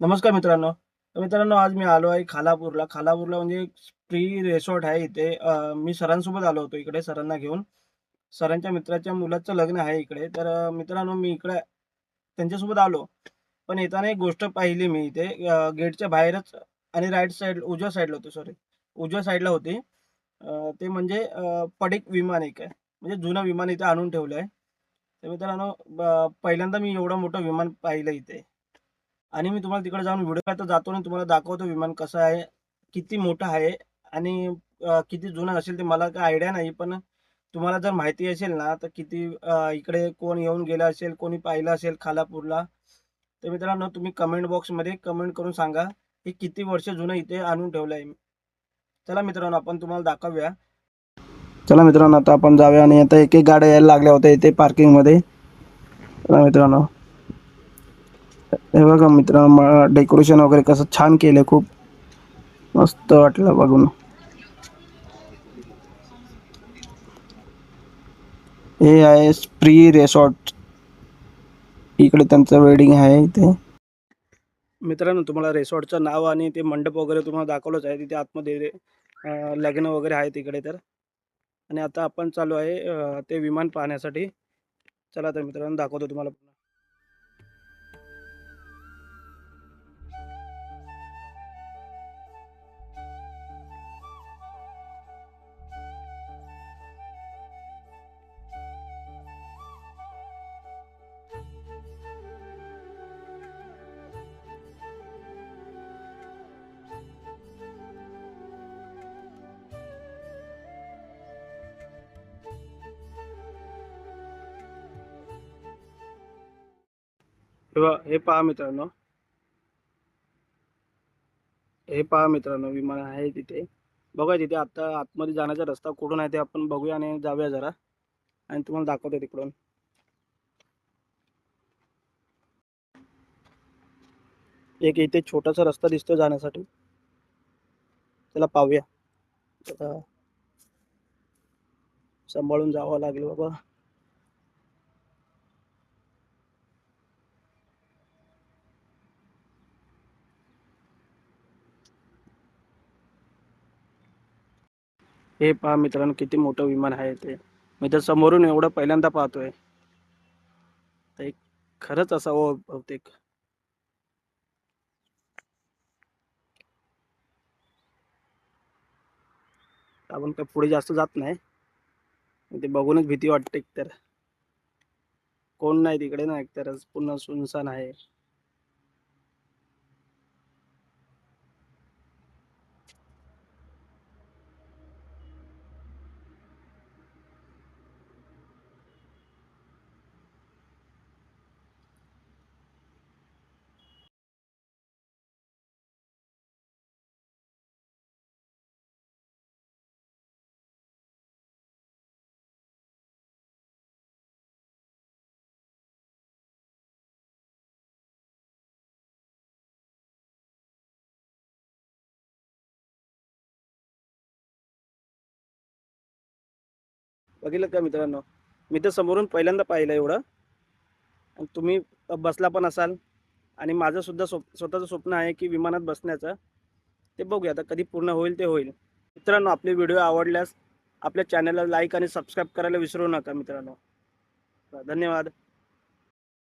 नमस्कार मित्रांनो. तर मित्रांनो, आज मी आलो आहे खालापूरला. खालापूरला म्हणजे एक फ्री रिसॉर्ट आहे इथे. मी सरांसोबत आलो होतो इकडे सरांना घेऊन. सरांच्या मित्राच्या मुलाचं लग्न आहे इकडे. तर मित्रांनो, मी इकडे त्यांच्यासोबत आलो. पण येताना एक गोष्ट पाहिली मी इथे. गेटच्या बाहेरच आणि राईट साईड उजव्या साईडला होती, सॉरी. उजव्या साईडला होती. ते म्हणजे पडीक विमान एक आहे. म्हणजे जुनं विमान इथे आणून ठेवलं आहे. तर मित्रांनो, पहिल्यांदा मी एवढं मोठं विमान पाहिलं इथे. आणि मी तुम्हाला तिकडे जाऊन व्हिडिओ आता जातो आणि तुम्हाला दाखवतो विमान कसं आहे, किती मोठं आहे आणि किती जुनं असेल ते मला काही आयडिया नाही. पण तुम्हाला जर माहिती असेल ना, तर किती इकडे कोण येऊन गेलं असेल, कोणी पाहिलं असेल खालापूरला, तर मित्रांनो तुम्ही कमेंट बॉक्समध्ये कमेंट करून सांगा, हे किती वर्ष जुनं इथे आणून ठेवलं आहे. चला मित्रांनो, आपण तुम्हाला दाखवूया. चला मित्रांनो, आता आपण जाऊया आणि आता एक एक गाड्या यायला लागल्या होत्या इथे पार्किंगमध्ये. चला मित्रांनो, हे बघा मित्रांनो, डेकोरेशन वगैरे कसं छान केलंय, खूप मस्त वाटलं बघून. हे आहे स्प्री रिसॉर्ट. इकडे त्यांचं वेडिंग आहे इथे. मित्रांनो, तुम्हाला रिसॉर्टचं नाव आणि ते मंडप वगैरे तुम्हाला दाखवलंच आहे. तिथे आतमध्ये लग्न वगैरे आहे तिकडे तर. आणि आता आपण चालू आहे ते विमान पाहण्यासाठी. चला तर मित्रांनो, दाखवतो तुम्हाला. हे पहा मित्रांनो, हे पहा मित्रांनो, विमान आहे तिथे. बघा तिथे आता आतमध्ये जाण्याचा रस्ता कुठून आहे ते आपण बघूया आणि जाऊया जरा, आणि तुम्हाला दाखवतो तिकडून. एक इथे छोटासा रस्ता दिसतो जाण्यासाठी. त्याला पाहूया. आता सांभाळून जावं लागेल बाबा. हे पहा मित्रांनो, किती मोठं विमान आहे ते. मी तर समोरून एवढं पहिल्यांदा पाहतोय. तर एक खरंच असावं बहुतेक. आपण काय पुढे जास्त जात नाही. ते बघूनच भीती वाटते एकतर. कोण नाही तिकडे ना, एकतर पूर्ण सुनसान आहे. बघितलं का मित्रांनो, मी तर समोरून पहिल्यांदा पाहिलं एवढं. आणि तुम्ही बसला पण असाल. आणि माझं सुद्धा स्वतःचं स्वप्न आहे की विमानात बसण्याचं. ते बघूया आता कधी पूर्ण होईल ते होईल. मित्रांनो, आपले व्हिडिओ आवडल्यास आपल्या चॅनलला लाईक आणि सबस्क्राईब करायला विसरू नका मित्रांनो. धन्यवाद.